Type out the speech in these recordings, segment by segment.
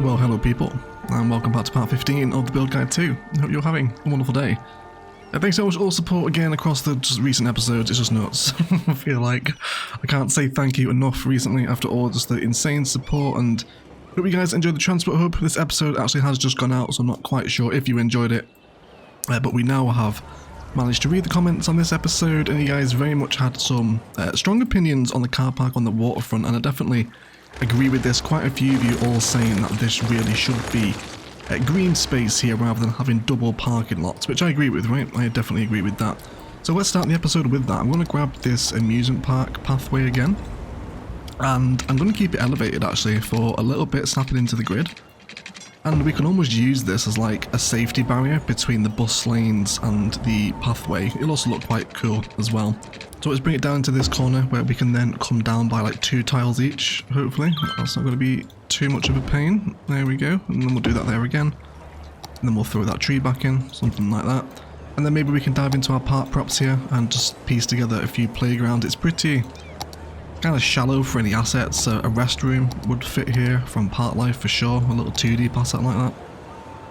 Well, hello people, and welcome back to part 15 of the build guide 2. I hope you're having a wonderful day. Thanks so much for all support again across the recent episodes. It's just nuts. I feel like I can't say thank you enough recently after all just the insane support, and hope you guys enjoyed the Transport Hub. This episode actually has just gone out, so I'm not quite sure if you enjoyed it, but we now have managed to read the comments on this episode, and you guys very much had some strong opinions on the car park on the waterfront, and I definitely agree with this. Quite a few of you all saying that this really should be green space here rather than having double parking lots, which I agree with, right? I definitely agree with that. So let's start the episode with that. I'm going to grab this amusement park pathway again, and I'm going to keep it elevated actually for a little bit, snapping into the grid. And we can almost use this as like a safety barrier between the bus lanes and the pathway. It'll also look quite cool as well. So let's bring it down to this corner where we can then come down by like 2 tiles each, hopefully. That's not going to be too much of a pain. There we go. And then we'll do that there again. And then we'll throw that tree back in, something like that. And then maybe we can dive into our park props here and just piece together a few playgrounds. It's pretty kind of shallow for any assets, so a restroom would fit here from Park Life for sure, a little 2D asset like that.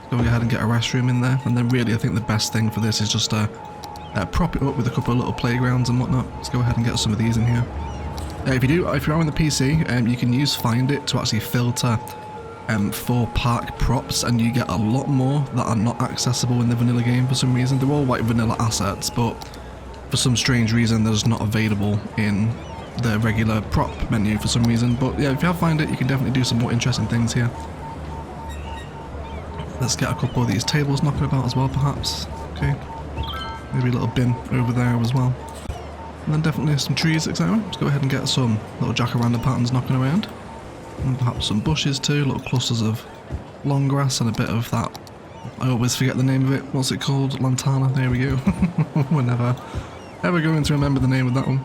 Go ahead and get a restroom in there, and then really I think the best thing for this is just prop it up with a couple of little playgrounds and whatnot. Let's go ahead and get some of these in here. If you are on the PC, you can use Find It to actually filter for park props, and you get a lot more that are not accessible in the vanilla game for some reason. They're all like vanilla assets, but for some strange reason they're just not available in the regular prop menu for some reason. But yeah, if you have Find It, you can definitely do some more interesting things here. Let's get a couple of these tables knocking about as well, perhaps. Okay, maybe a little bin over there as well, and then definitely some trees, etc. Let's go ahead and get some little jacaranda patterns knocking around, and perhaps some bushes too, little clusters of long grass and a bit of that, I always forget the name of it, what's it called, lantana, there we go. We're never ever going to remember the name of that one.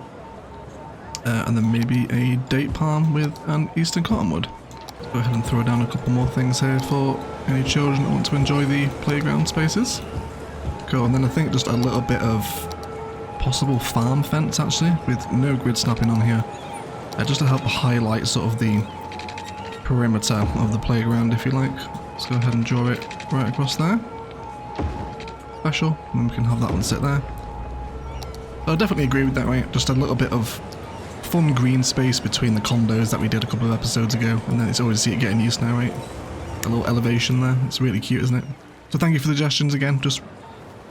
And then maybe a date palm with an eastern cottonwood. Go ahead and throw down a couple more things here for any children that want to enjoy the playground spaces. Cool, and then I think just a little bit of possible farm fence actually, with no grid snapping on here. Just to help highlight sort of the perimeter of the playground, if you like. Let's go ahead and draw it right across there. Special, and then we can have that one sit there. So I definitely agree with that, right? Just a little bit of fun green space between the condos that we did a couple of episodes ago, and then it's always see it getting used now, right? A little elevation there, it's really cute, isn't it? So thank you for the suggestions again, just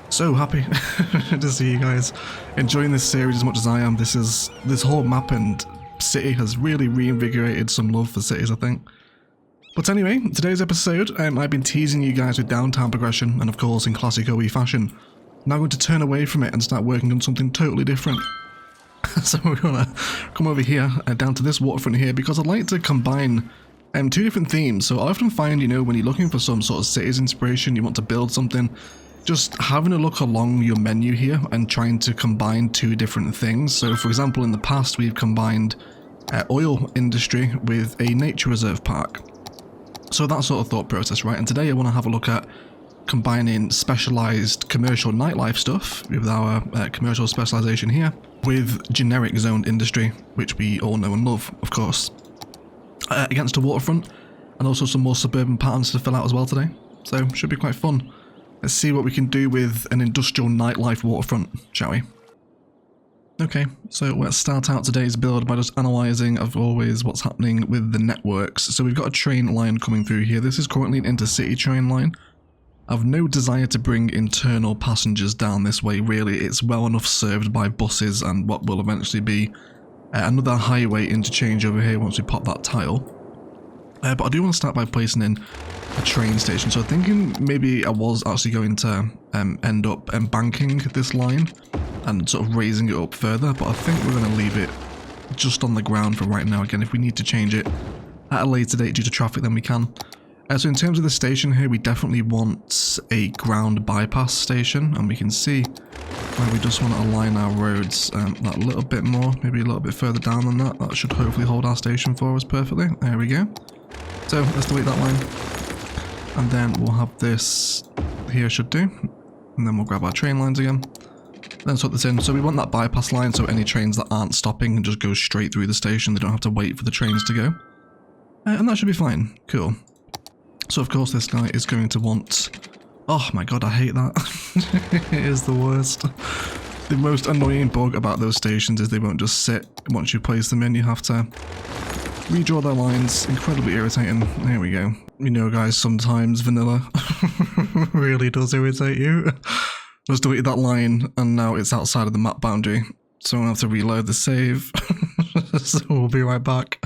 so happy to see you guys enjoying this series as much as I am. This whole map and city has really reinvigorated some love for cities, I think. But anyway, today's episode, I've been teasing you guys with downtown progression, and of course in classic OE fashion. Now I'm going to turn away from it and start working on something totally different. So we're gonna come over here, down to this waterfront here, because I'd like to combine 2 different themes. So I often find, you know, when you're looking for some sort of cities inspiration, you want to build something, just having a look along your menu here and trying to combine 2 different things. So for example, in the past we've combined oil industry with a nature reserve park. So that sort of thought process, right? And today I want to have a look at combining specialized commercial nightlife stuff with our commercial specialization here with generic zoned industry, which we all know and love, of course, against a waterfront, and also some more suburban patterns to fill out as well today. So should be quite fun. Let's see what we can do with an industrial nightlife waterfront, shall we? Okay, so let's start out today's build by just analysing, as always, what's happening with the networks. So we've got a train line coming through here. This is currently an intercity train line. I've no desire to bring internal passengers down this way, really. It's well enough served by buses and what will eventually be another highway interchange over here once we pop that tile. But I do want to start by placing in a train station. So I'm thinking maybe I was actually going to end up embanking this line and sort of raising it up further, but I think we're going to leave it just on the ground for right now. Again, if we need to change it at a later date due to traffic, then we can. So in terms of the station here, we definitely want a ground bypass station, and we can see where we just want to align our roads that little bit more, maybe a little bit further down than that. That should hopefully hold our station for us perfectly. There we go. So let's delete that line, and then we'll have this here should do, and then we'll grab our train lines again. Then put this in. So we want that bypass line so any trains that aren't stopping can just go straight through the station. They don't have to wait for the trains to go. And that should be fine. Cool. So of course this guy is going to want... Oh my god, I hate that. It is the worst. The most annoying bug about those stations is they won't just sit once you place them in. You have to redraw their lines. Incredibly irritating. There we go. You know guys, sometimes vanilla really does irritate you. Just deleted that line and now it's outside of the map boundary. So I'm going to have to reload the save. So we'll be right back.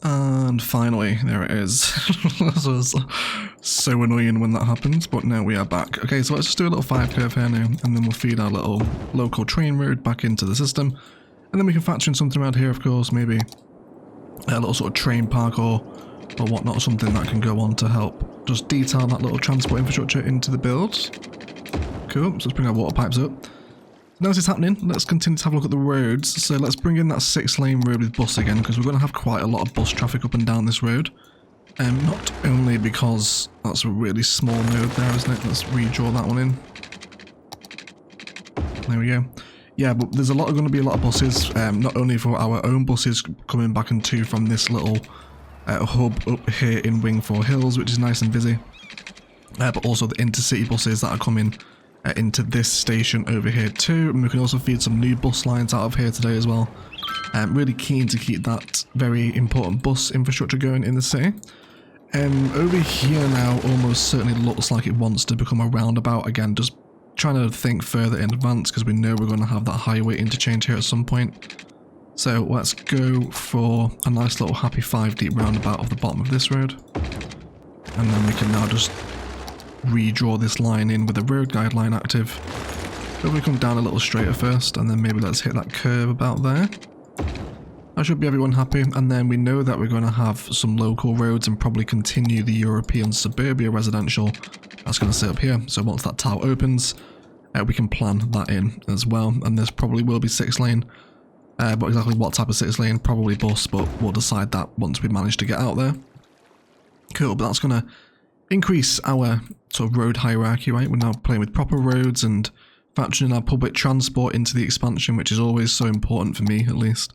And finally, there it is. This was so annoying when that happens, but now we are back. Okay, so let's just do a little 5 curve here now, and then we'll feed our little local train road back into the system. And then we can factor in something around here, of course, maybe a little sort of train park or whatnot, something that can go on to help just detail that little transport infrastructure into the build. Cool, so let's bring our water pipes up. Now this is happening, let's continue to have a look at the roads. So let's bring in that 6-lane road with bus again, because we're going to have quite a lot of bus traffic up and down this road. Not only because that's a really small node there, isn't it? Let's redraw that one in. There we go. Yeah, but there's going to be a lot of buses, not only for our own buses coming back and to from this little hub up here in Wingfour Hills, which is nice and busy, but also the intercity buses that are coming into this station over here too, and we can also feed some new bus lines out of here today as well. Really keen to keep that very important bus infrastructure going in the city. Over here now almost certainly looks like it wants to become a roundabout again, just trying to think further in advance because we know we're going to have that highway interchange here at some point. So let's go for a nice little happy 5 deep roundabout off the bottom of this road, and then we can now just redraw this line in with the road guideline active. So we come down a little straighter first, and then maybe let's hit that curve about there. That should be everyone happy, and then we know that we're going to have some local roads and probably continue the European Suburbia residential that's going to sit up here. So once that tower opens, we can plan that in as well, and this probably will be 6-lane, but exactly what type of 6-lane, probably bus, but we'll decide that once we manage to get out there. Cool, but that's going to increase our sort of road hierarchy, right? We're now playing with proper roads and factoring our public transport into the expansion, which is always so important for me, at least.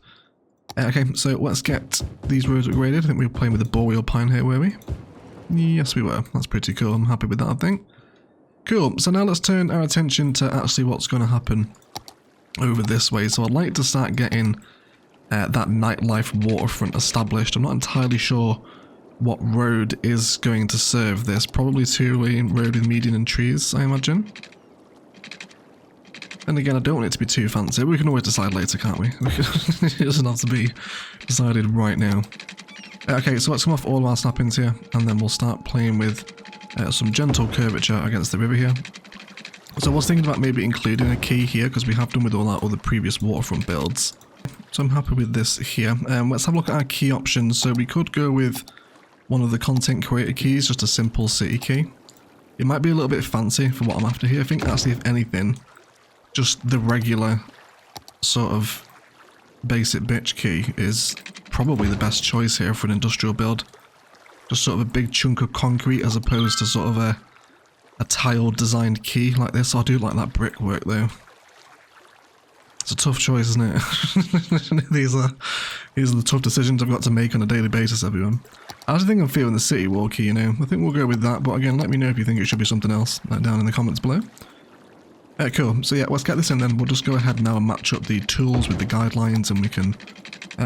Okay, so let's get these roads upgraded. I think we were playing with the Boreal Pine here, were we? Yes, we were. That's pretty cool. I'm happy with that, I think. Cool, so now let's turn our attention to actually what's going to happen over this way. So I'd like to start getting that nightlife waterfront established. I'm not entirely sure what road is going to serve this. Probably 2-lane road with median and trees, I imagine. And again, I don't want it to be too fancy. We can always decide later, can't we? It doesn't have to be decided right now. Okay, so let's come off all of our snappings here, and then we'll start playing with some gentle curvature against the river here. So I was thinking about maybe including a key here, because we have done with all our other previous waterfront builds. So I'm happy with this here. Let's have a look at our key options. So we could go with one of the content creator keys, just a simple city key. It might be a little bit fancy for what I'm after here. I think actually, if anything, just the regular sort of basic bitch key is probably the best choice here for an industrial build. Just sort of a big chunk of concrete as opposed to sort of a tiled designed key like this. I do like that brickwork though. It's a tough choice, isn't it? These are the tough decisions I've got to make on a daily basis, everyone. I actually think I'm feeling the city wall key, you know. I think we'll go with that, but again, let me know if you think it should be something else down in the comments below. Cool, so yeah, let's get this in then. We'll just go ahead now and match up the tools with the guidelines, and we can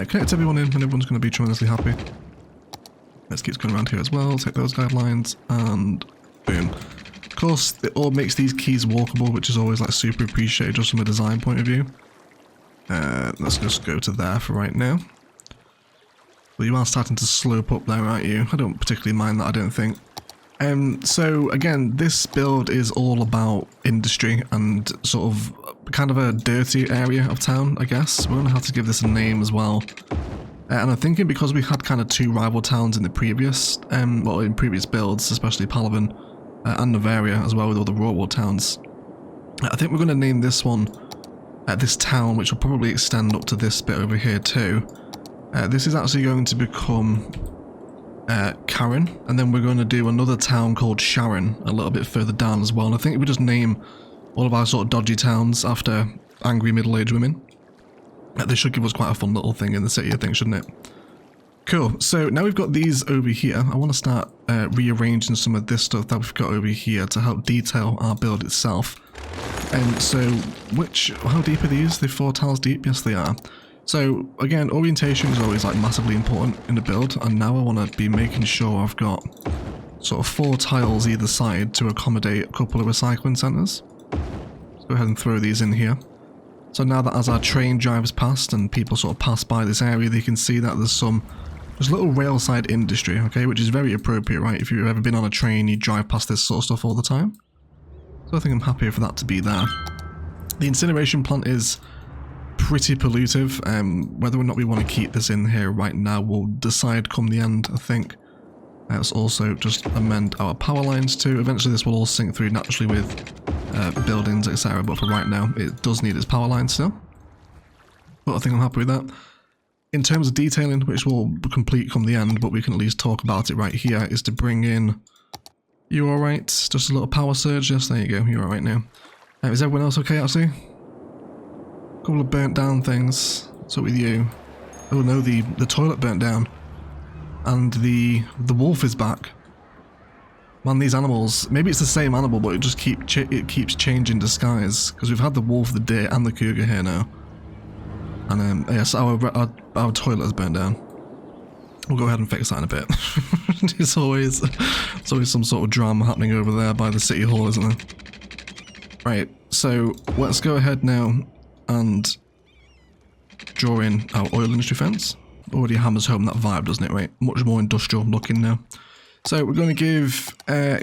connect everyone in, and everyone's going to be tremendously happy. Let's keep going around here as well, take those guidelines, and boom. Of course, it all makes these keys walkable, which is always like super appreciated just from a design point of view. Let's just go to there for right now. Well, you are starting to slope up there, aren't you? I don't particularly mind that, I don't think. So again, this build is all about industry and sort of kind of a dirty area of town, I guess. We're going to have to give this a name as well. And I'm thinking because we had kind of 2 rival towns in the previous, well, in previous builds, especially Palaven and Novaria as well with all the rural towns. I think we're going to name this one, this town, which will probably extend up to this bit over here too. This is actually going to become Karen, and then we're going to do another town called Sharon a little bit further down as well. And I think if we just name all of our sort of dodgy towns after angry middle-aged women, this should give us quite a fun little thing in the city, I think, shouldn't it? Cool, so now we've got these over here. I want to start rearranging some of this stuff that we've got over here to help detail our build itself. And so, how deep are these? They're 4 tiles deep? Yes, they are. So, again, orientation is always like massively important in the build, and now I want to be making sure I've got sort of 4 tiles either side to accommodate a couple of recycling centres. Let's go ahead and throw these in here. So now that as our train drives past and people sort of pass by this area, they can see that there's a little railside industry, okay, which is very appropriate, right? If you've ever been on a train, you drive past this sort of stuff all the time. So I think I'm happy for that to be there. The incineration plant is pretty pollutive. Whether or not we want to keep this in here right now, we'll decide come the end, I think. Let's also just amend our power lines too. Eventually this will all sync through naturally with buildings, etc. But for right now, it does need its power lines still. But I think I'm happy with that. In terms of detailing, which will complete come the end, but we can at least talk about it right here, is to bring in... You alright? Just a little power surge. Yes, there you go. You're alright now. Is everyone else okay, actually? A couple of burnt down things. What's up with you? Oh no, the toilet burnt down. And the wolf is back. Man, these animals... Maybe it's the same animal, but it just keeps changing disguise. Because we've had the wolf, the deer, and the cougar here now. And yes, our toilet has burned down. We'll go ahead and fix that in a bit. It's always some sort of drama happening over there by the city hall, isn't there? Right, so let's go ahead now and draw in our oil industry fence. Already hammers home that vibe, doesn't it, right? Much more industrial looking now. So we're going to give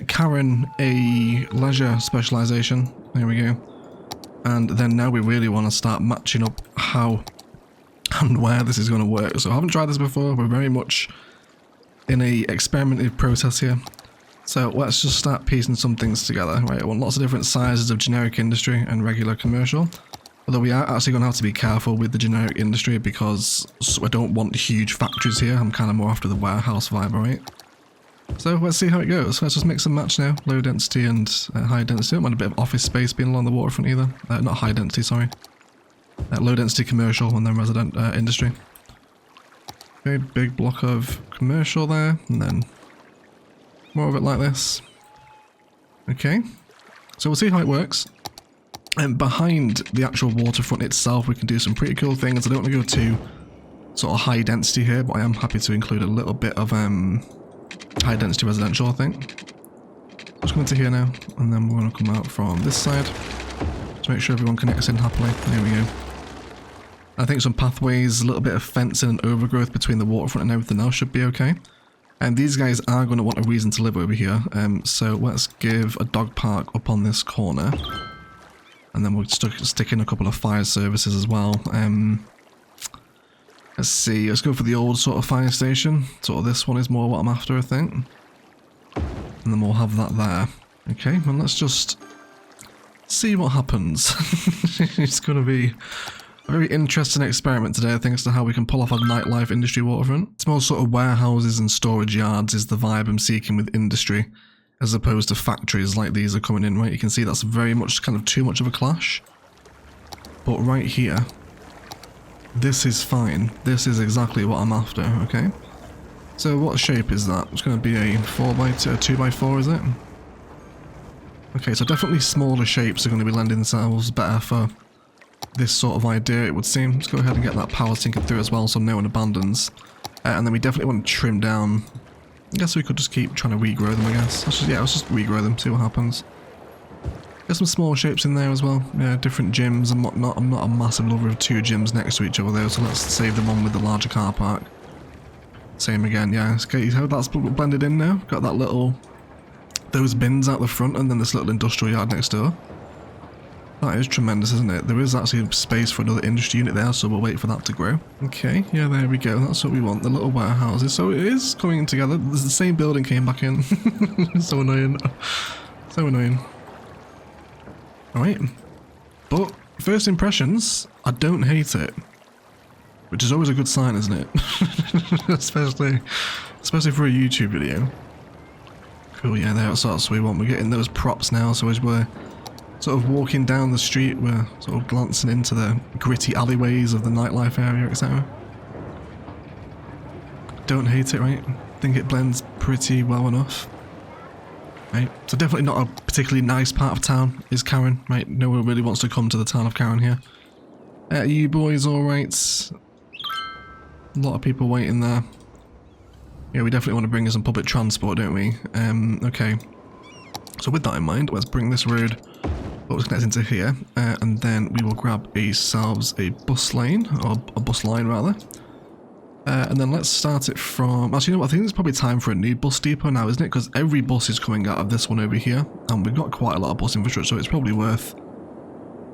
Karen a leisure specialization. There we go. And then now we really want to start matching up how and where this is going to work. So I haven't tried this before. We're very much in a experimental process here. So let's just start piecing some things together. Right, I want lots of different sizes of generic industry and regular commercial. Although we are actually going to have to be careful with the generic industry because I don't want huge factories here. I'm kind of more after the warehouse vibe, right? So let's see how it goes. Let's just mix and match now. Low density and high density. I don't mind a bit of office space being along the waterfront either. Not high density, sorry. Low density commercial and then resident industry. Okay, big block of commercial there, and then more of it like this. Okay, so we'll see how it works. And behind the actual waterfront itself, we can do some pretty cool things. I don't want to go too sort of high density here, but I am happy to include a little bit of high density residential, I think. Let's come into here now, and then we're going to come out from this side to make sure everyone connects in happily. There we go. I think some pathways, a little bit of fencing and overgrowth between the waterfront and everything else should be okay. And these guys are going to want a reason to live over here, so let's give a dog park up on this corner. And then we'll stick in a couple of fire services as well. Let's see, let's go for the old sort of fire station. Sort of this one is more what I'm after, I think. And then we'll have that there. Okay, well let's just see what happens. It's going to be a very interesting experiment today, I think, as to how we can pull off a nightlife industry waterfront. Small sort of warehouses and storage yards is the vibe I'm seeking with industry, as opposed to factories like these are coming in, right? You can see that's very much kind of too much of a clash. But right here, this is fine. This is exactly what I'm after, okay? So what shape is that? It's going to be a 4x2, a 2x4, is it? Okay, so definitely smaller shapes are going to be lending themselves better for this sort of idea, it would seem. Let's go ahead and get that power sinking through as well, so no one abandons. And then we definitely want to trim down. I guess we could just keep trying to regrow them, I guess. Let's just regrow them, see what happens. Get some small shapes in there as well. Yeah, different gyms and whatnot. I'm not a massive lover of 2 gyms next to each other though, so let's save the one with the larger car park. Same again, yeah. Okay, how that's blended in now. Got that little... those bins out the front and then this little industrial yard next door. That is tremendous, isn't it? There is actually space for another industry unit there, so we'll wait for that to grow. Okay, yeah, there we go. That's what we want, the little warehouses. So it is coming together. The same building came back in. So annoying. So annoying. Alright. But, first impressions, I don't hate it. Which is always a good sign, isn't it? especially for a YouTube video. Cool, yeah, that's what we want. We're getting those props now, so as we're sort of walking down the street, we're sort of glancing into the gritty alleyways of the nightlife area, etc. don't hate it, right? I think it blends pretty well enough. Right, so definitely not a particularly nice part of town is Karen, right? No one really wants to come to the town of Karen here. You boys alright? A lot of people waiting there. Yeah, we definitely want to bring in some public transport, don't we? Okay. So with that in mind, let's bring this road what was connected into here, and then we will grab ourselves a bus lane, or a bus line rather. And then let's start it from... Actually, you know what? I think it's probably time for a new bus depot now, isn't it? Because every bus is coming out of this one over here, and we've got quite a lot of bus infrastructure, so it's probably worth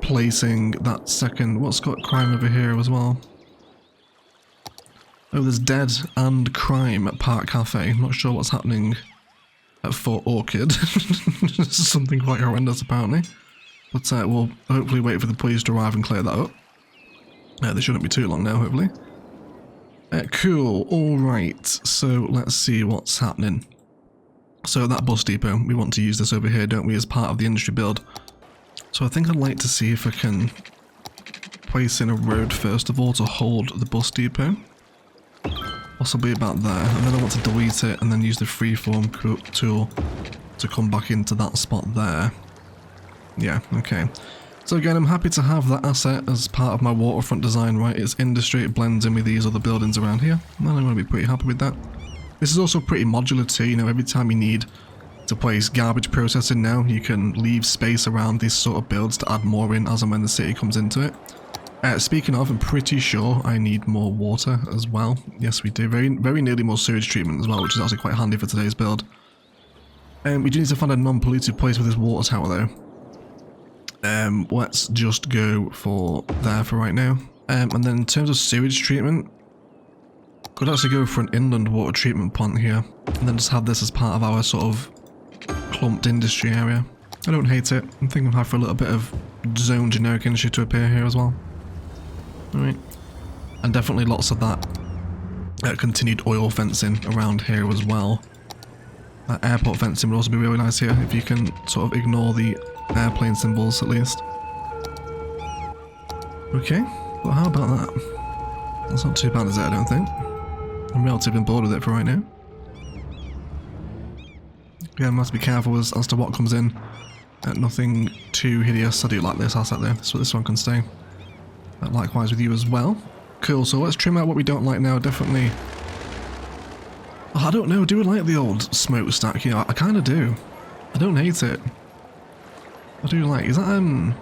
placing that second... What's got crime over here as well? Oh, there's dead and crime at Park Cafe. I'm not sure what's happening at Fort Orchid. Something quite horrendous, apparently. But we'll hopefully wait for the police to arrive and clear that up. They shouldn't be too long now, hopefully. Cool, alright, so let's see what's happening. So that bus depot, we want to use this over here, don't we, as part of the industry build. So I think I'd like to see if I can place in a road first of all to hold the bus depot. Possibly about there, and then I want to delete it and then use the freeform tool to come back into that spot there. Yeah, okay. So again, I'm happy to have that asset as part of my waterfront design, right? It's industry, it blends in with these other buildings around here, and I'm going to be pretty happy with that. This is also pretty modular too, you know, every time you need to place garbage processing now, you can leave space around these sort of builds to add more in as and when the city comes into it. Speaking of, I'm pretty sure I need more water as well. Yes, we do. Very nearly more sewage treatment as well, which is actually quite handy for today's build. We do need to find a non-polluted place with this water tower though. Let's just go for there for right now. And then in terms of sewage treatment, could actually go for an inland water treatment plant here, and then just have this as part of our sort of clumped industry area. I don't hate it. I'm thinking I'll have for a little bit of zone generic industry to appear here as well. Alright. And definitely lots of that continued oil fencing around here as well. Airport fencing would also be really nice here, if you can sort of ignore the airplane symbols at least. Okay, well how about that? That's not too bad, is it, I don't think. I'm relatively bored with it for right now. Yeah, I must be careful as to what comes in. Nothing too hideous. I do like this asset though, so this one can stay. Likewise with you as well. Cool, so let's trim out what we don't like now, definitely. Oh, I don't know, do I like the old smokestack here? I kind of do. I don't hate it. I do like, is that,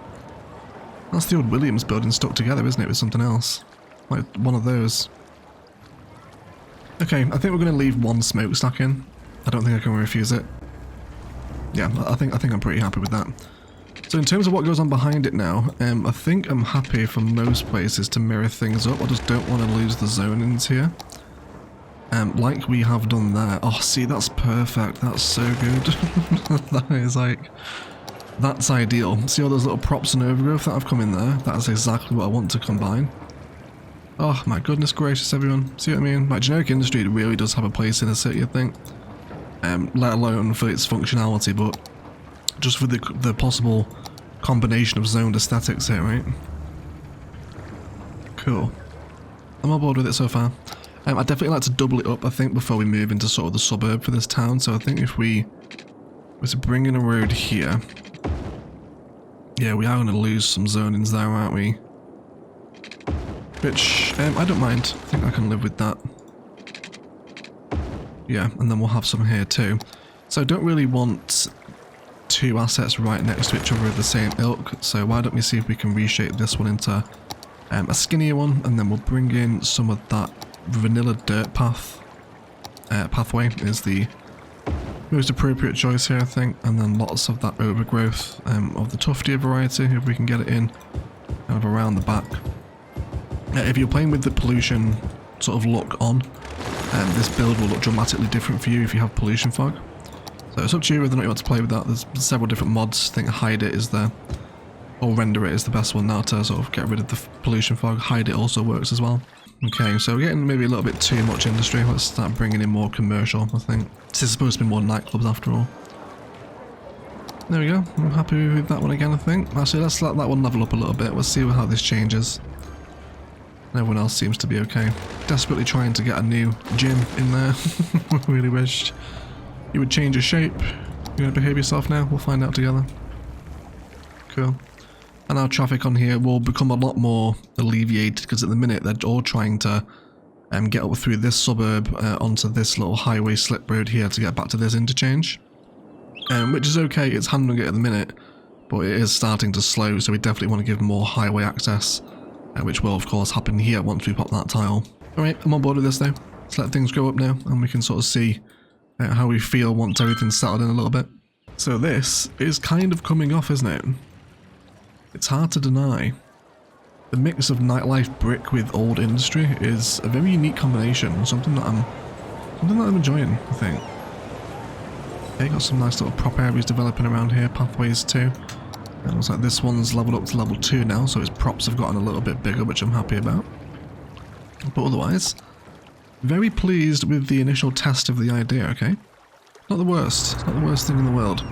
that's the old Williams building stuck together, isn't it, with something else? Like one of those. Okay, I think we're going to leave one smokestack in. I don't think I can refuse it. Yeah, I think I'm pretty happy with that. So in terms of what goes on behind it now, I think I'm happy for most places to mirror things up. I just don't want to lose the zonings here. Like we have done there. Oh, see, that's perfect. That's so good. That is like... That's ideal. See all those little props and overgrowth that have come in there? That is exactly what I want to combine. Oh my goodness gracious, everyone. See what I mean? Like, generic industry really does have a place in a city, I think. Let alone for its functionality, but just for the possible combination of zoned aesthetics here, right? Cool. I'm on board with it so far. I'd definitely like to double it up, I think, before we move into sort of the suburb for this town. So I think if we were to bring in a road here... Yeah, we are going to lose some zonings there, aren't we? Which, I don't mind. I think I can live with that. Yeah, and then we'll have some here too. So I don't really want two assets right next to each other of the same ilk, so why don't we see if we can reshape this one into a skinnier one, and then we'll bring in some of that vanilla dirt pathway is the most appropriate choice here, I think, and then lots of that overgrowth of the tuftier variety, if we can get it in kind of around the back. If you're playing with the pollution sort of look on, this build will look dramatically different for you if you have pollution fog. So it's up to you whether or not you want to play with that. There's several different mods. I think hide it is the, or render it is the best one now to sort of get rid of the pollution fog. Hide it also works as well. Okay, so we're getting maybe a little bit too much industry. Let's start bringing in more commercial, I think. This is supposed to be more nightclubs after all. There we go. I'm happy with that one again, I think. Actually, let's let that one level up a little bit. Let's see how this changes. And everyone else seems to be okay. Desperately trying to get a new gym in there. Really wished you would change your shape. You're going to behave yourself now? We'll find out together. Cool. And our traffic on here will become a lot more alleviated because at the minute they're all trying to get up through this suburb onto this little highway slip road here to get back to this interchange. Which is okay, it's handling it at the minute, but it is starting to slow, so we definitely want to give more highway access, which will of course happen here once we pop that tile. Alright, I'm on board with this though. Let's let things go up now and we can sort of see how we feel once everything's settled in a little bit. So this is kind of coming off, isn't it? It's hard to deny. The mix of nightlife brick with old industry is a very unique combination, something that I'm enjoying, I think. Okay, got some nice little prop areas developing around here, pathways too. It looks like this one's leveled up to level 2 now, so its props have gotten a little bit bigger, which I'm happy about. But otherwise, very pleased with the initial test of the idea, okay? Not the worst. It's not the worst thing in the world.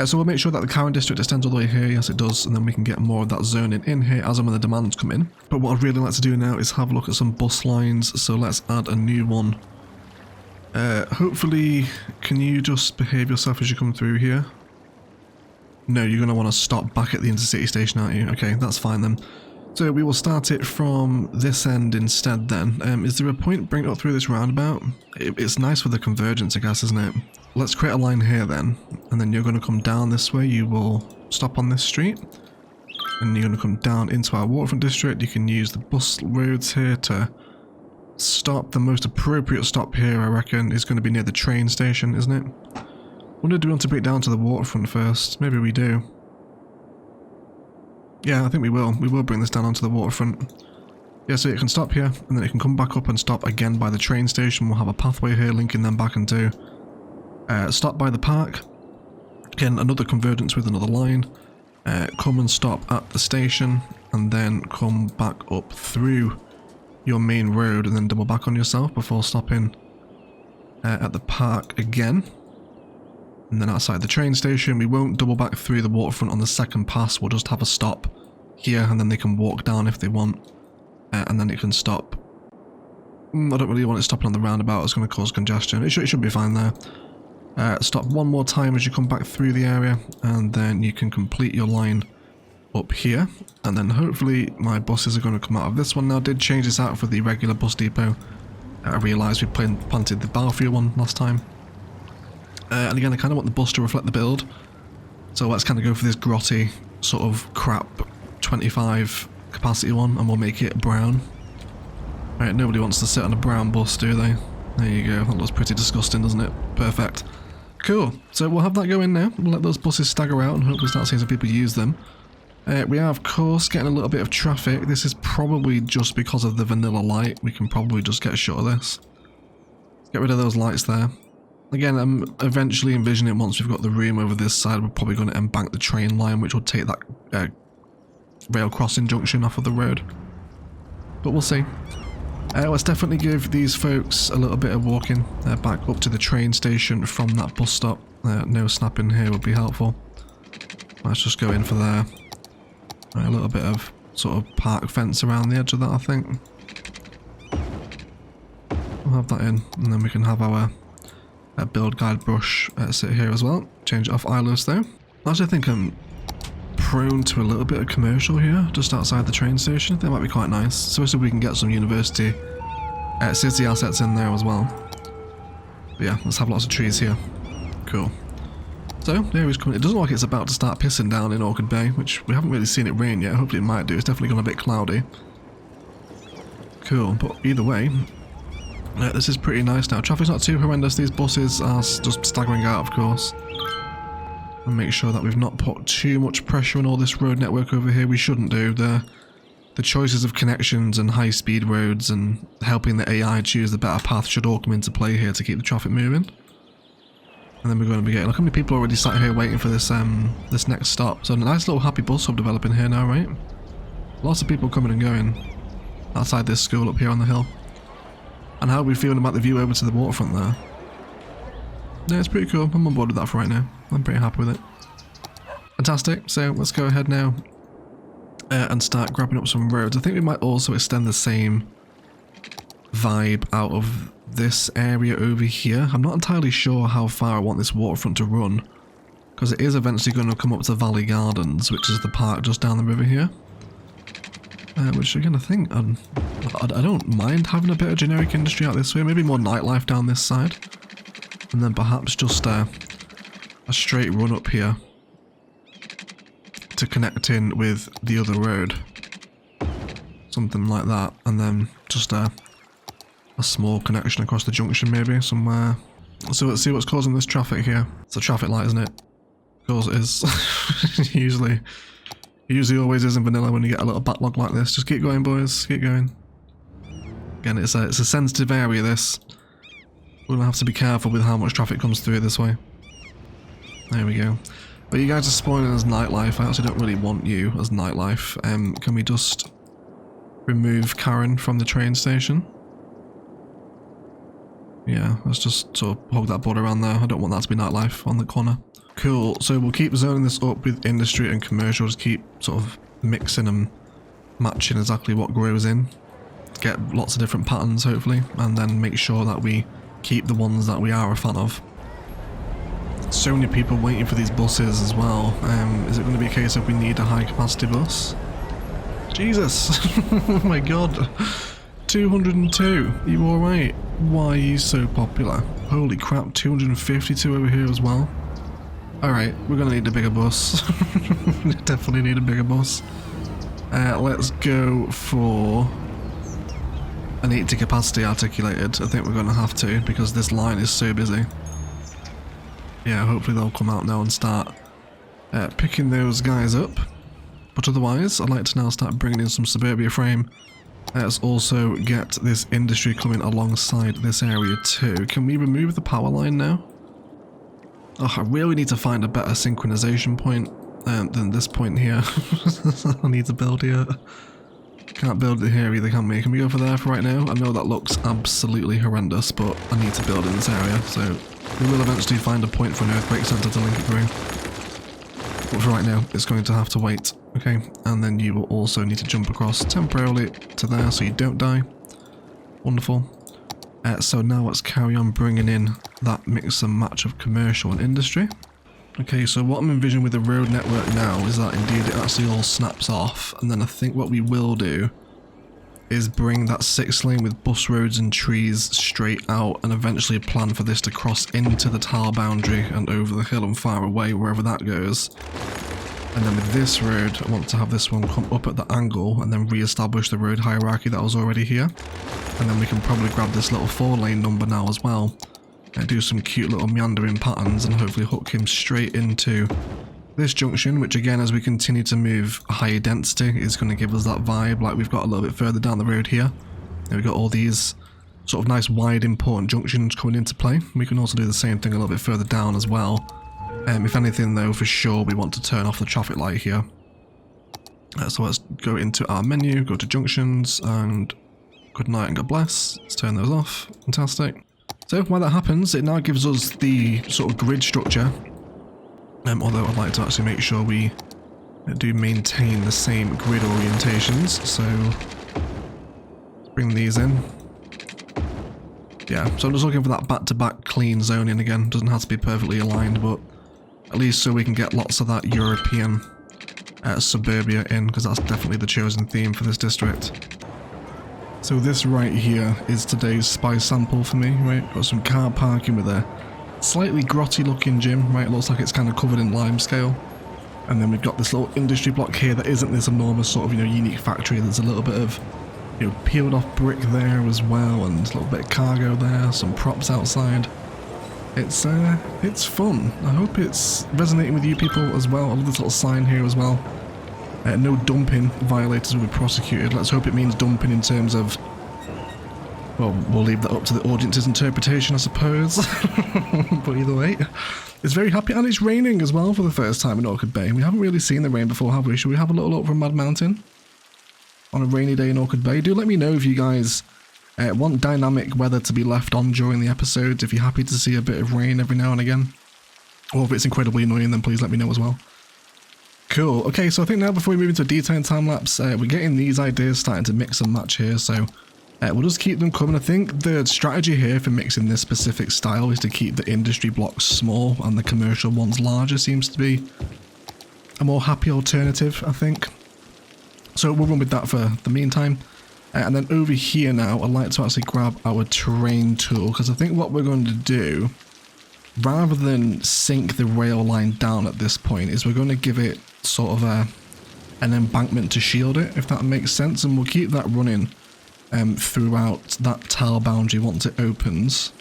So we'll make sure that the current district extends all the way here, yes it does, and then we can get more of that zoning in here as and when the demands come in. But what I'd really like to do now is have a look at some bus lines, so let's add a new one. Hopefully, can you just behave yourself as you come through here? No, you're going to want to stop back at the intercity station, aren't you? Okay, that's fine then. So we will start it from this end instead then. Is there a point bringing it up through this roundabout? It's nice for the convergence, I guess, isn't it? Let's create a line here then, and then you're going to come down this way. You will stop on this street, and you're going to come down into our Waterfront district. You can use the bus roads here to stop. The most appropriate stop here, I reckon, is going to be near the train station, isn't it? I wonder, do we want to bring it down to the Waterfront first? Maybe we do. Yeah, I think we will. We will bring this down onto the Waterfront. Yeah, so it can stop here, and then it can come back up and stop again by the train station. We'll have a pathway here linking them back into stop by the park. Again, another convergence with another line. Come and stop at the station, and then come back up through your main road, and then double back on yourself before stopping at the park again. And then outside the train station, we won't double back through the Waterfront on the second pass. We'll just have a stop here, and then they can walk down if they want, and then it can stop. I don't really want it stopping on the roundabout. It's going to cause congestion. It should be fine there. Stop one more time as you come back through the area, and then you can complete your line up here, and then hopefully my buses are going to come out of this one now. I did change this out for the regular bus depot. I realised we planted the biofuel one last time. And again, I kind of want the bus to reflect the build, so let's kind of go for this grotty sort of crap 25 capacity one, and we'll make it brown. Right, nobody wants to sit on a brown bus, do they? There you go, that looks pretty disgusting, doesn't it? Perfect. Cool, so we'll have that go in now. We'll let those buses stagger out and hopefully start seeing some people use them. We are, of course, getting a little bit of traffic. This is probably just because of the vanilla light. We can probably just get shut of this. Get rid of those lights there. Again, I'm eventually envisioning once we've got the room over this side, we're probably going to embank the train line, which will take that rail crossing junction off of the road. But we'll see. Let's definitely give these folks a little bit of walking back up to the train station from that bus stop. No snapping here would be helpful. Let's just go in for there. A little bit of sort of park fence around the edge of that, I think. We'll have that in, and then we can have our build guide brush sit here as well. Change it off eyeless though. Actually, I think I'm prone to a little bit of commercial here, just outside the train station. I think that might be quite nice, especially if we can get some university city assets in there as well. But yeah, let's have lots of trees here. Cool. So, there he's coming. It doesn't look like it's about to start pissing down in Orchid Bay, which we haven't really seen it rain yet. Hopefully it might do. It's definitely gone a bit cloudy. Cool, but either way, this is pretty nice now. Traffic's not too horrendous. These buses are just staggering out, of course. And make sure that we've not put too much pressure on all this road network over here. We shouldn't do. The choices of connections and high-speed roads and helping the AI choose the better path should all come into play here to keep the traffic moving. And then we're going to be getting, look how many people are already sat here waiting for this this next stop. So a nice little happy bus hub developing here now, right? Lots of people coming and going outside this school up here on the hill. And how are we feeling about the view over to the waterfront there? Yeah, it's pretty cool. I'm on board with that for right now. I'm pretty happy with it. Fantastic. So let's go ahead now and start grabbing up some roads. I think we might also extend the same vibe out of this area over here. I'm not entirely sure how far I want this waterfront to run, because it is eventually going to come up to Valley Gardens, which is the park just down the river here. Which again, I think I don't mind having a bit of generic industry out this way. Maybe more nightlife down this side, and then perhaps just a straight run up here to connect in with the other road, something like that, and then just a small connection across the junction maybe somewhere. So let's see what's causing this traffic here. It's a traffic light, isn't it? Of course it is. Usually always is in vanilla when you get a little backlog like this. Just keep going, boys, keep going. Again, it's a sensitive area, this. We're gonna have to be careful with how much traffic comes through this way. There we go. But you guys are spawning as nightlife. I actually don't really want you as nightlife. Can we just remove Karen from the train station? Yeah, let's just sort of hug that border around there. I don't want that to be nightlife on the corner. Cool, so we'll keep zoning this up with industry and commercial, just keep sort of mixing and matching exactly what grows in. Get lots of different patterns hopefully, and then make sure that we keep the ones that we are a fan of. So many people waiting for these buses as well. Is it going to be a case of we need a high capacity bus? Jesus! Oh my god! 202, you alright? Why are you so popular? Holy crap, 252 over here as well. Alright, we're gonna need a bigger bus. Definitely need a bigger bus. Let's go for an 80 capacity articulated. I think we're gonna have to, because this line is so busy. Yeah, hopefully they'll come out now and start picking those guys up. But otherwise, I'd like to now start bringing in some Suburbia frame. Let's also get this industry coming alongside this area too. Can we remove the power line now? Oh, I really need to find a better synchronization point than this point here. I need to build here. Can't build it here either, can we? Can we go for there for right now? I know that looks absolutely horrendous, but I need to build in this area, so we will eventually find a point for an earthquake center to link it through. But for right now, it's going to have to wait. Okay, and then you will also need to jump across temporarily to there so you don't die. Wonderful. So now let's carry on bringing in that mix and match of commercial and industry. Okay, so what I'm envisioning with the road network now is that indeed it actually all snaps off, and then I think what we will do is bring that 6 lane with bus roads and trees straight out, and eventually plan for this to cross into the tile boundary and over the hill and far away, wherever that goes. And then with this road, I want to have this one come up at the angle and then re-establish the road hierarchy that was already here. And then we can probably grab this little 4 lane number now as well. And do some cute little meandering patterns and hopefully hook him straight into this junction, which again, as we continue to move higher density, is going to give us that vibe like we've got a little bit further down the road here. And we've got all these sort of nice wide important junctions coming into play. We can also do the same thing a little bit further down as well. If anything though, for sure we want to turn off the traffic light here. So let's go into our menu, go to junctions, and good night and God bless. Let's turn those off. Fantastic. So while that happens, it now gives us the sort of grid structure. Although I'd like to actually make sure we do maintain the same grid orientations. So let's bring these in. Yeah, so I'm just looking for that back-to-back clean zoning again. Doesn't have to be perfectly aligned, but at least so we can get lots of that European suburbia in, because that's definitely the chosen theme for this district. So this right here is today's spy sample for me, right? Got some car parking with a slightly grotty looking gym, right? It looks like it's kind of covered in limescale. And then we've got this little industry block here that isn't this enormous sort of, you know, unique factory. There's a little bit of, you know, peeled off brick there as well, and a little bit of cargo there, some props outside. It's fun. I hope it's resonating with you people as well. I love this little sign here as well. No dumping, violators will be prosecuted. Let's hope it means dumping in terms of, well, we'll leave that up to the audience's interpretation, I suppose. But either way, it's very happy, and it's raining as well for the first time in Orchid Bay. We haven't really seen the rain before, have we? Should we have a little look from Mad Mountain on a rainy day in Orchid Bay? Do let me know if you guys want dynamic weather to be left on during the episodes, if you're happy to see a bit of rain every now and again. Or if it's incredibly annoying, then please let me know as well. Cool. Okay, so I think now before we move into a detailed time lapse, we're getting these ideas starting to mix and match here. So we'll just keep them coming. I think the strategy here for mixing this specific style is to keep the industry blocks small and the commercial ones larger. Seems to be a more happy alternative, I think. So we'll run with that for the meantime. And then over here now, I'd like to actually grab our terrain tool, because I think what we're going to do, rather than sink the rail line down at this point, is we're going to give it sort of an embankment to shield it, if that makes sense. And we'll keep that running throughout that tile boundary once it opens.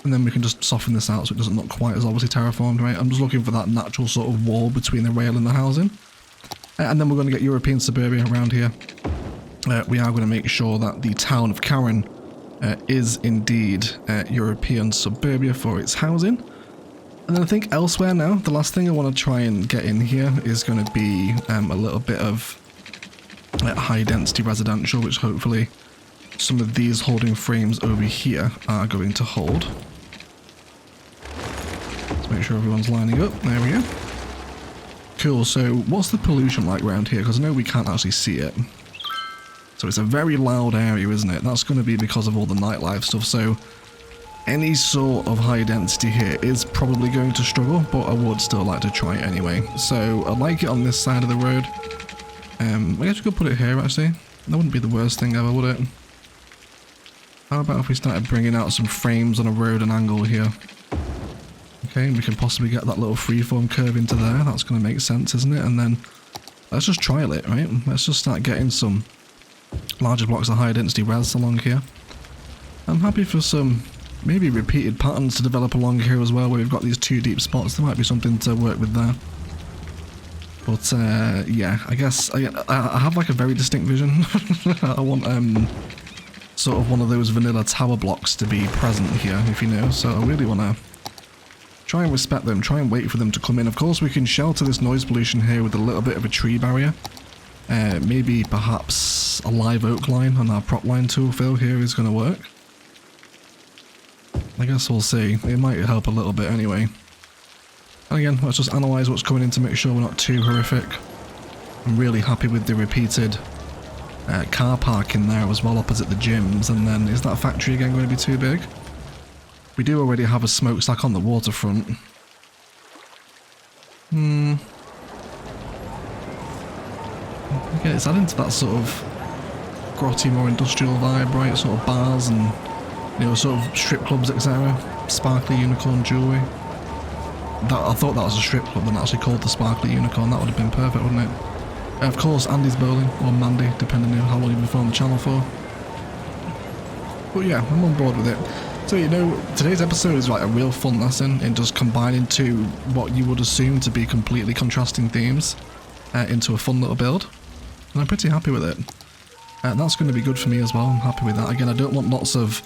And then we can just soften this out so it doesn't look quite as obviously terraformed, right? I'm just looking for that natural sort of wall between the rail and the housing. And then we're going to get European Suburbia around here. We are going to make sure that the town of Karen is indeed European Suburbia for its housing. And then I think elsewhere now, the last thing I want to try and get in here is going to be a little bit of high density residential, which hopefully some of these holding frames over here are going to hold. Let's make sure everyone's lining up. There we go. Cool, so what's the pollution like around here? Because I know we can't actually see it. So it's a very loud area, isn't it? That's going to be because of all the nightlife stuff. So any sort of high density here is probably going to struggle, but I would still like to try it anyway. So I like it on this side of the road. I guess we could put it here actually. That wouldn't be the worst thing ever, would it? How about if we started bringing out some frames on a road and angle here? Okay, we can possibly get that little freeform curve into there. That's going to make sense, isn't it? And then let's just trial it, right? Let's just start getting some larger blocks of high density res along here. I'm happy for some maybe repeated patterns to develop along here as well, where we've got these two deep spots. There might be something to work with there. But yeah, I guess I have like a very distinct vision. I want sort of one of those vanilla tower blocks to be present here, if you know. So I really want to try and respect them, try and wait for them to come in. Of course, we can shelter this noise pollution here with a little bit of a tree barrier. Maybe perhaps a live oak line on our prop line tool fill here is going to work. I guess we'll see. It might help a little bit anyway. And again, let's just analyse what's coming in to make sure we're not too horrific. I'm really happy with the repeated car park in there as well, opposite the gyms. And then, is that factory again going to be too big? We do already have a smokestack on the waterfront. Okay, it's adding to that sort of grotty, more industrial vibe, right? Sort of bars and, you know, sort of strip clubs, etc. Sparkly unicorn jewellery. I thought that was a strip club and actually called the Sparkly Unicorn. That would have been perfect, wouldn't it? Of course, Andy's bowling, or Mandy, depending on how long you've been following the channel for. But yeah, I'm on board with it. So, you know, today's episode is like a real fun lesson in just combining two what you would assume to be completely contrasting themes into a fun little build. And I'm pretty happy with it. That's going to be good for me as well. I'm happy with that. Again, I don't want lots of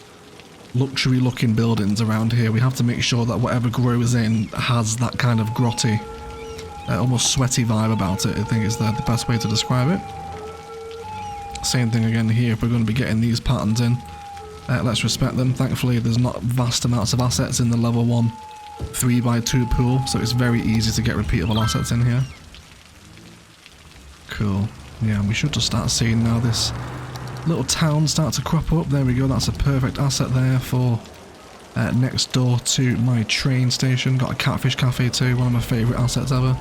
luxury looking buildings around here. We have to make sure that whatever grows in has that kind of grotty, almost sweaty vibe about it. I think is the best way to describe it. Same thing again here. If we're going to be getting these patterns in, let's respect them. Thankfully, there's not vast amounts of assets in the level 1 3x2 pool, so it's very easy to get repeatable assets in here. Cool. Yeah, we should just start seeing now this little town start to crop up. There we go, that's a perfect asset there for next door to my train station. Got a catfish cafe too, one of my favourite assets ever.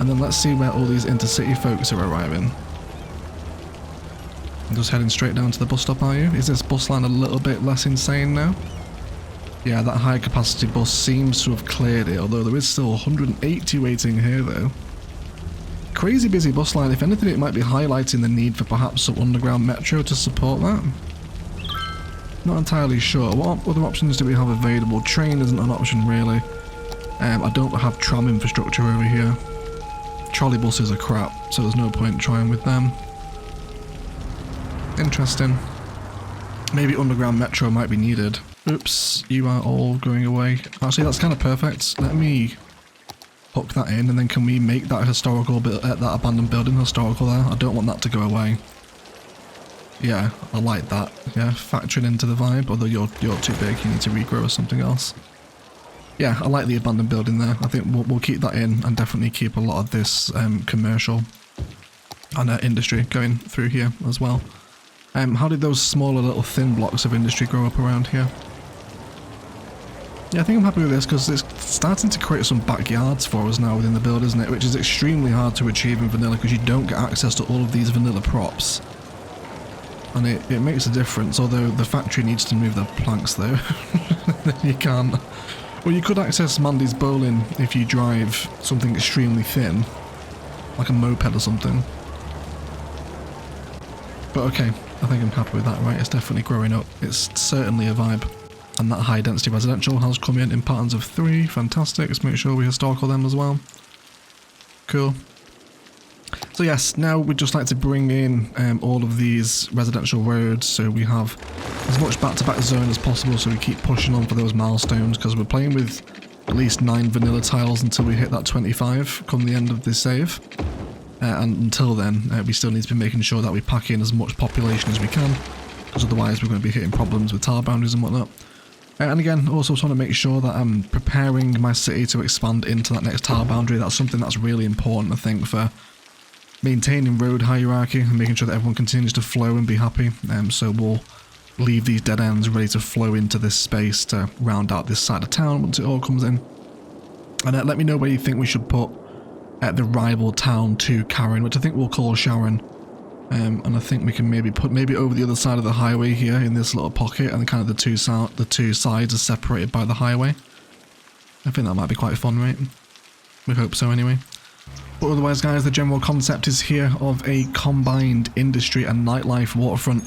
And then let's see where all these intercity folks are arriving. I'm just heading straight down to the bus stop, are you? Is this bus line a little bit less insane now? Yeah, that high capacity bus seems to have cleared it, although there is still 180 waiting here though. Crazy busy bus line. If anything, it might be highlighting the need for perhaps some underground metro to support that. Not entirely sure. What other options do we have available? Train isn't an option really. I don't have tram infrastructure over here. Trolley buses are crap, so there's no point trying with them. Interesting. Maybe underground metro might be needed. Oops, you are all going away. Actually, that's kind of perfect. Let me hook that in, and then can we make that historical that abandoned building historical there? I don't want that to go away. Yeah, I like that. Yeah, factoring into the vibe, although you're too big, you need to regrow or something else. Yeah, I like the abandoned building there. I think we'll keep that in and definitely keep a lot of this commercial and industry going through here as well. How did those smaller little thin blocks of industry grow up around here? Yeah, I think I'm happy with this because it's starting to create some backyards for us now within the build, isn't it? Which is extremely hard to achieve in vanilla because you don't get access to all of these vanilla props. And it makes a difference, although the factory needs to move their planks though. You can't. Well, you could access Mandy's bowling if you drive something extremely thin, like a moped or something. But okay, I think I'm happy with that, right? It's definitely growing up. It's certainly a vibe. And that high density residential has come in patterns of 3. Fantastic. Let's make sure we historical them as well. Cool. So yes, now we'd just like to bring in all of these residential roads so we have as much back-to-back zone as possible, so we keep pushing on for those milestones, because we're playing with at least 9 vanilla tiles until we hit that 25 come the end of this save. And until then, we still need to be making sure that we pack in as much population as we can, because otherwise we're going to be hitting problems with tile boundaries and whatnot. And again, also trying to make sure that I'm preparing my city to expand into that next tile boundary. That's something that's really important, I think, for maintaining road hierarchy and making sure that everyone continues to flow and be happy. So we'll leave these dead ends ready to flow into this space to round out this side of town once it all comes in. And let me know where you think we should put the rival town to Karen, which I think we'll call Sharon. And I think we can maybe put over the other side of the highway here in this little pocket, and kind of the two sides are separated by the highway. I think that might be quite fun, right? We hope so anyway. But otherwise, guys, the general concept is here of a combined industry and nightlife waterfront.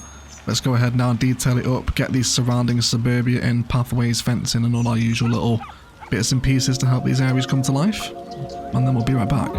Let's go ahead now and detail it up, get these surrounding suburbia in, pathways, fencing, and all our usual little bits and pieces to help these areas come to life. And then we'll be right back.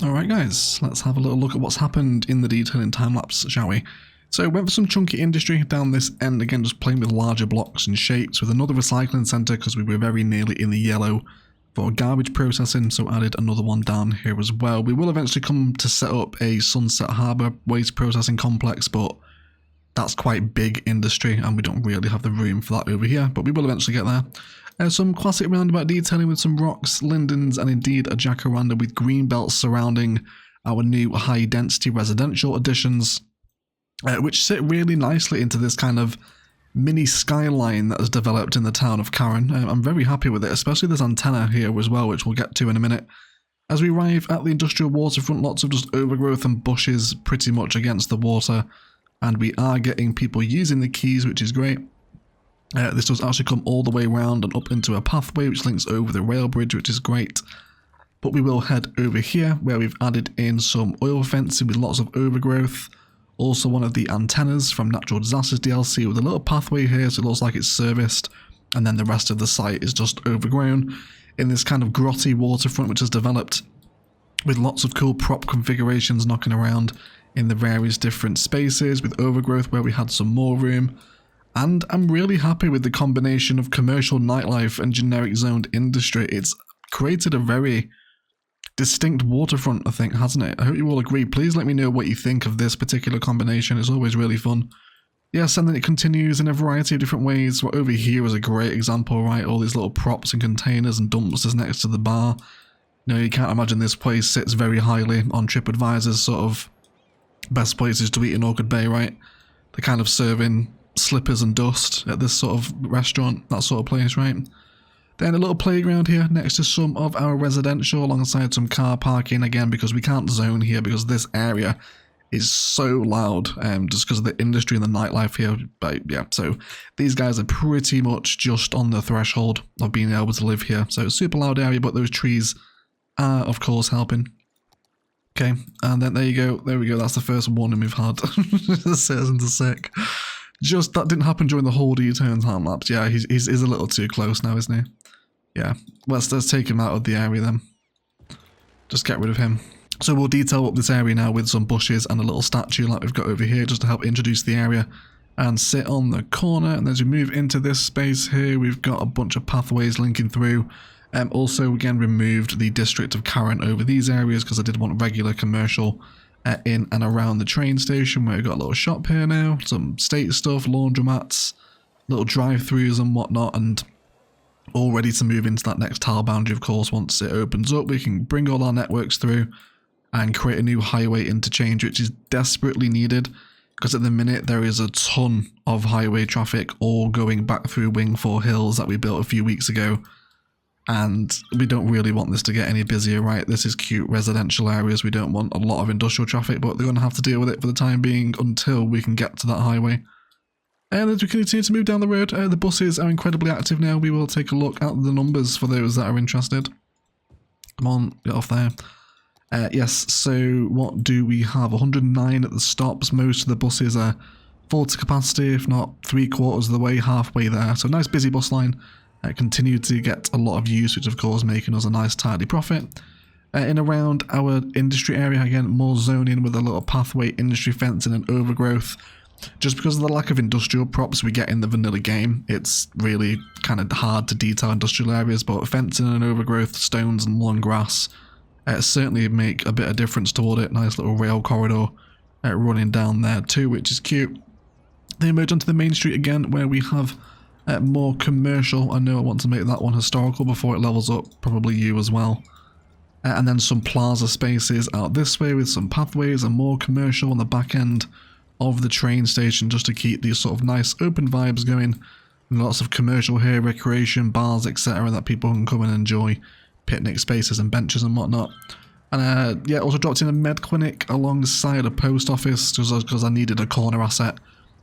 Alright guys, let's have a little look at what's happened in the detailing time-lapse, shall we? So went for some chunky industry down this end, again just playing with larger blocks and shapes, with another recycling centre because we were very nearly in the yellow for garbage processing, so added another one down here as well. We will eventually come to set up a Sunset Harbour waste processing complex, but that's quite big industry and we don't really have the room for that over here, but we will eventually get there. Some classic roundabout detailing with some rocks, lindens, and indeed a jacaranda with green belts surrounding our new high density residential additions, which sit really nicely into this kind of mini skyline that has developed in the town of Karen. I'm very happy with it, especially this antenna here as well, which we'll get to in a minute. As we arrive at the industrial waterfront, lots of just overgrowth and bushes pretty much against the water, and we are getting people using the keys, which is great. This does actually come all the way around and up into a pathway which links over the rail bridge, which is great. But we will head over here where we've added in some oil fencing with lots of overgrowth. Also one of the antennas from Natural Disasters DLC with a little pathway here, so it looks like it's serviced. And then the rest of the site is just overgrown in this kind of grotty waterfront which has developed with lots of cool prop configurations knocking around in the various different spaces, with overgrowth where we had some more room. And I'm really happy with the combination of commercial nightlife and generic zoned industry. It's created a very distinct waterfront, I think, hasn't it? I hope you all agree. Please let me know what you think of this particular combination. It's always really fun. Yes, and then it continues in a variety of different ways. Well, over here is a great example, right? All these little props and containers and dumpsters next to the bar. You know, you can't imagine this place sits very highly on TripAdvisor's sort of best places to eat in Orchard Bay, right? They're kind of serving slippers and dust at this sort of restaurant, that sort of place, right? Then a little playground here next to some of our residential alongside some car parking, again because we can't zone here because this area is so loud, just because of the industry and the nightlife here. But yeah, so these guys are pretty much just on the threshold of being able to live here. So super loud area, but those trees are of course helping. Okay, and then there you go, there we go, that's the first warning we've had. Citizens are sick. Just, that didn't happen during the whole detailing time lapse. Yeah, he's a little too close now, isn't he? Yeah, let's take him out of the area then. Just get rid of him. So we'll detail up this area now with some bushes and a little statue like we've got over here just to help introduce the area and sit on the corner. And as we move into this space here, we've got a bunch of pathways linking through. Also, again, removed the district of Karen over these areas because I did want regular commercial in and around the train station, where we've got a little shop here now, some state stuff, laundromats, little drive-throughs and whatnot, and all ready to move into that next tile boundary, of course. Once it opens up, we can bring all our networks through and create a new highway interchange, which is desperately needed. because at the minute there is a ton of highway traffic all going back through Wing 4 Hills that we built a few weeks ago, and we don't really want this to get any busier, right? This is cute residential areas. We don't want a lot of industrial traffic, but they're going to have to deal with it for the time being until we can get to that highway. And as we continue to move down the road, the buses are incredibly active now. We will take a look at the numbers for those that are interested. Come on, get off there. Yes, so what do we have? 109 at the stops. Most of the buses are full to capacity, if not 3/4 of the way, halfway there. So nice busy bus line. Continue to get a lot of use, which of course making us a nice tidy profit. In around our industry area, again, more zoning with a little pathway, industry fencing and overgrowth. Just because of the lack of industrial props we get in the vanilla game, it's really kind of hard to detail industrial areas, but fencing and overgrowth, stones and long grass certainly make a bit of difference toward it. Nice little rail corridor running down there too, which is cute. Then emerge onto the main street again, where we have more commercial. I know I want to make that one historical before it levels up, probably you as well. And then some plaza spaces out this way with some pathways and more commercial on the back end of the train station, just to keep these sort of nice open vibes going. And lots of commercial here, recreation, bars, etc. that people can come and enjoy, picnic spaces and benches and whatnot. And yeah, also dropped in a med clinic alongside a post office because I needed a corner asset.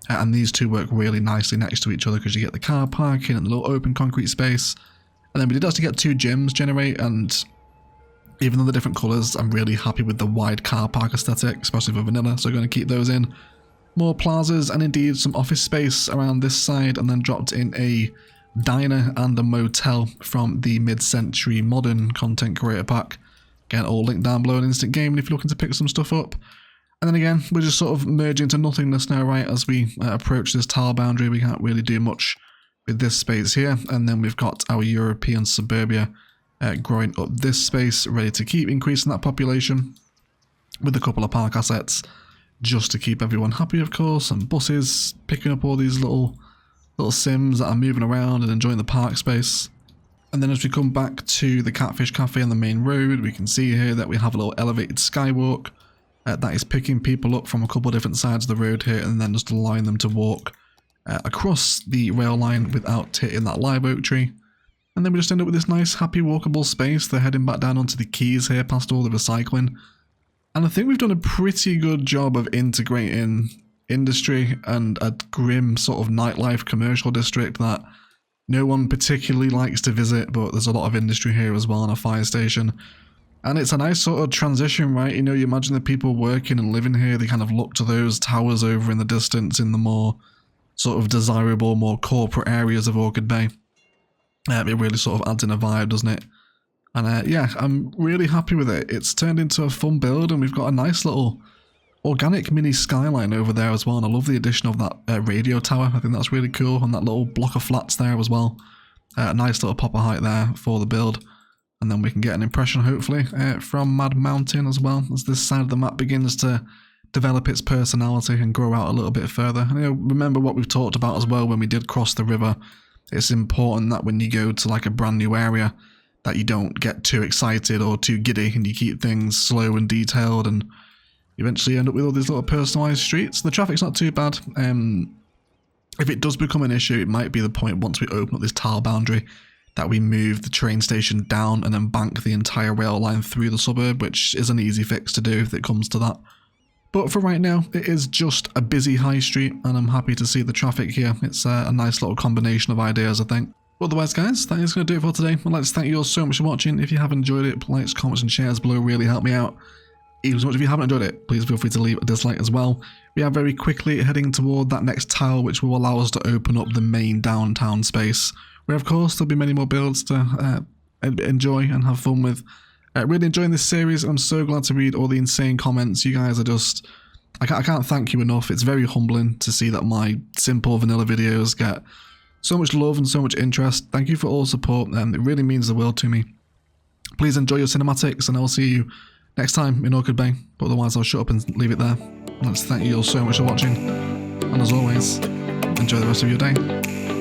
And these two work really nicely next to each other because you get the car parking and the little open concrete space. And then we did actually get 2 gyms generate, and even though they're different colours, I'm really happy with the wide car park aesthetic, especially for vanilla, so I'm going to keep those in. More plazas and indeed some office space around this side, and then dropped in a diner and a motel from the mid-century modern content creator pack. Again, all linked down below in Instant Gaming if you're looking to pick some stuff up. And then again, we're just sort of merging into nothingness now, right? As we approach this tile boundary, we can't really do much with this space here. And then we've got our European suburbia growing up this space, ready to keep increasing that population with a couple of park assets, just to keep everyone happy, of course, and buses picking up all these little sims that are moving around and enjoying the park space. And then as we come back to the Catfish Cafe on the main road, we can see here that we have a little elevated skywalk that is picking people up from a couple of different sides of the road here, and then just allowing them to walk across the rail line without hitting that live oak tree. And then we just end up with this nice, happy, walkable space. They're heading back down onto the quays here, past all the recycling. And I think we've done a pretty good job of integrating industry and a grim sort of nightlife commercial district that no one particularly likes to visit, but there's a lot of industry here as well, and a fire station. And it's a nice sort of transition, right? You know, you imagine the people working and living here, they kind of look to those towers over in the distance in the more sort of desirable, more corporate areas of Orchid Bay. It really sort of adds in a vibe, doesn't it? And yeah, I'm really happy with it. It's turned into a fun build, and we've got a nice little organic mini skyline over there as well. And I love the addition of that radio tower. I think that's really cool, and that little block of flats there as well. A nice little pop of height there for the build. And then we can get an impression, hopefully, from Mad Mountain as well, as this side of the map begins to develop its personality and grow out a little bit further. And, you know, remember what we've talked about as well when we did cross the river. It's important that when you go to like a brand new area, that you don't get too excited or too giddy, and you keep things slow and detailed, and eventually end up with all these little personalised streets. The traffic's not too bad. If it does become an issue, it might be the point once we open up this tile boundary that we move the train station down and then bank the entire rail line through the suburb, which is an easy fix to do if it comes to that. But for right now, it is just a busy high street, and I'm happy to see the traffic here. It's a nice little combination of ideas, I think. But otherwise, guys, that is going to do it for today. I'd like to thank you all so much for watching. If you have enjoyed it, likes, comments and shares below really help me out. Even as much if you haven't enjoyed it, please feel free to leave a dislike as well. We are very quickly heading toward that next tile, which will allow us to open up the main downtown space, where of course there'll be many more builds to enjoy and have fun with. Really enjoying this series. I'm so glad to read all the insane comments. You guys are just... I can't thank you enough. It's very humbling to see that my simple vanilla videos get so much love and so much interest. Thank you for all the support, and it really means the world to me. Please enjoy your cinematics, and I'll see you next time in Orchid Bay. But otherwise, I'll shut up and leave it there. I'd like to thank you all so much for watching, and as always, enjoy the rest of your day.